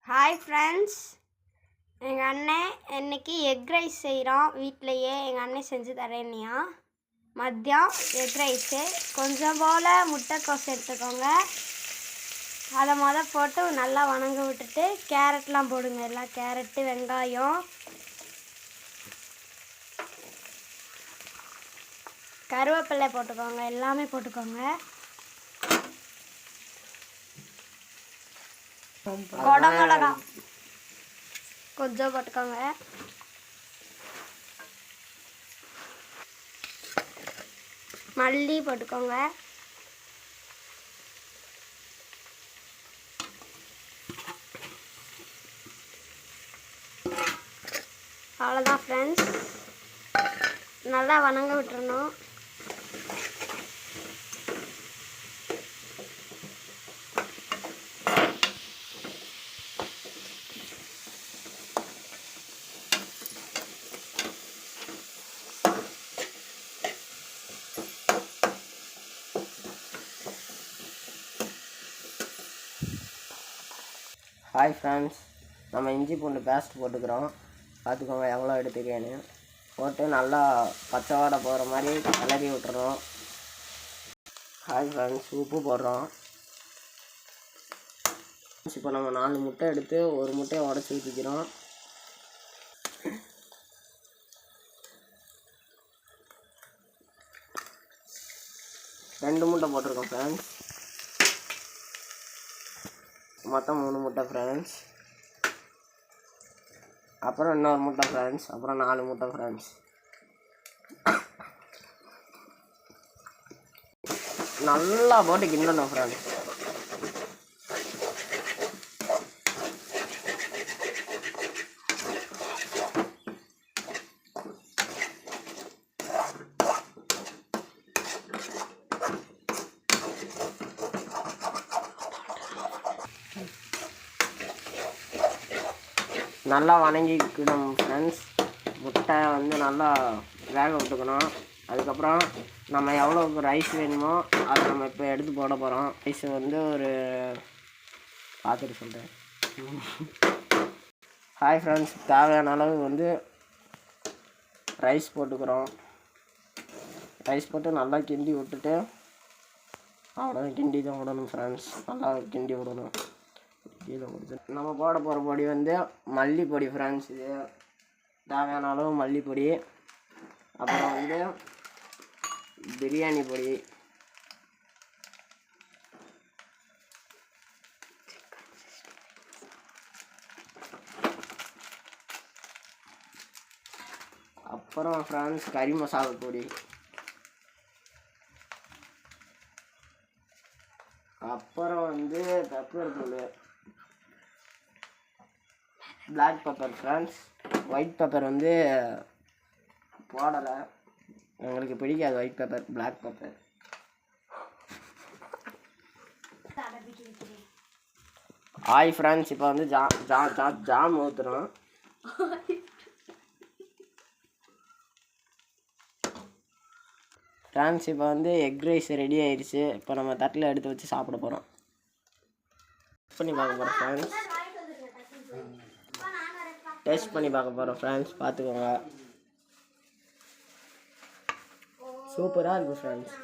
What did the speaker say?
Hi friends, எங்கள் அண்ணன் இன்றைக்கி எக் ரைஸ் செய்கிறோம். வீட்டிலையே எங்கள் அண்ணன் செஞ்சு தரேன்னியா. மதியம் எக் ரைஸு கொஞ்சம் போல் முட்டைக்கோஸ் எடுத்துக்கோங்க. அதை போட்டு நல்லா வணங்க விட்டுட்டு கேரட்லாம் போடுங்க. எல்லாம் கேரட்டு, வெங்காயம், கருவேப்பிலை போட்டுக்கோங்க. எல்லாமே போட்டுக்கோங்க. கொடமிளகா கொஞ்சம் போட்டுக்கோங்க. மல்லி போட்டுக்கோங்க. அவ்வளோதான் ஃப்ரெண்ட்ஸ், நல்லா வணங்க விட்டுறணும். ஹாய் ஃப்ரெண்ட்ஸ், நம்ம இஞ்சி பூண்டு பேஸ்ட் போட்டுக்கிறோம். பார்த்துக்கோங்க எவ்வளோ எடுத்துக்கேன்னு. போட்டு நல்லா பச்சை வாடை போகிற மாதிரி கிளறி விட்டுறோம். ஹாய் ஃப்ரெண்ட்ஸ், உப்பு போடுறோம். இப்போ நம்ம 4 முட்டை எடுத்து ஒரு முட்டையை உடச்சி ஊற்றிக்கிறோம். ரெண்டு முட்டை போட்டிருக்கோம் ஃப்ரெண்ட்ஸ். மொத்தம் 3 முட்டை ஃப்ரெண்ட்ஸ். அப்புறம் இன்னொரு முட்டை ஃப்ரெண்ட்ஸ். அப்புறம் 4 முட்டை ஃப்ரெண்ட்ஸ். நல்லா போட்டு கிண்டணும் ஃப்ரெண்ட்ஸ். நல்லா வணங்கிக்கணும் ஃப்ரெண்ட்ஸ். முட்டை நல்லா வேக விட்டுக்கணும். அதுக்கப்புறம் நம்ம எவ்வளோ ரைஸ் வேணுமோ அதை நம்ம இப்போ எடுத்து போட போகிறோம். ரைஸ் ஒரு பார்த்துட்டு சொல்கிறேன். ஹாய் ஃப்ரெண்ட்ஸ், தேவையான அளவு ரைஸ் போட்டுக்கிறோம். ரைஸ் போட்டு நல்லா கிண்டி விட்டுட்டு அவ்வளோ கிண்டி தான் விடணும் ஃப்ரெண்ட்ஸ். நல்லா கிண்டி விடணும். நம்ம போட போகிற பொடி மல்லிப்பொடி ஃப்ரெண்ட்ஸ். இது தேவையான அளவு மல்லிப்பொடி. அப்புறம் பிரியாணி பொடி. அப்புறம் ஃப்ரெண்ட்ஸ் கறி மசாலா பொடி. அப்புறம் பெப்பர் தூள், black pepper friends. White pepper போடலை, எங்களுக்கு பிடிக்காது white pepper. Black pepper. Hi friends, இப்போ ஜாம் ஊற்றுறோம். ஃப்ரெண்ட்ஸ் இப்போ எக் ரைஸ் ரெடி ஆயிடுச்சு. இப்போ நம்ம தட்டில் எடுத்து வச்சு சாப்பிட போகிறோம். பண்ணி பார்க்க போகிறோம் ஃப்ரெண்ட்ஸ். டேஸ்ட் பண்ணி பார்க்க போகிறோம் ஃப்ரெண்ட்ஸ். பார்த்துக்கோங்க, சூப்பராக இருக்குது ஃப்ரெண்ட்ஸ்.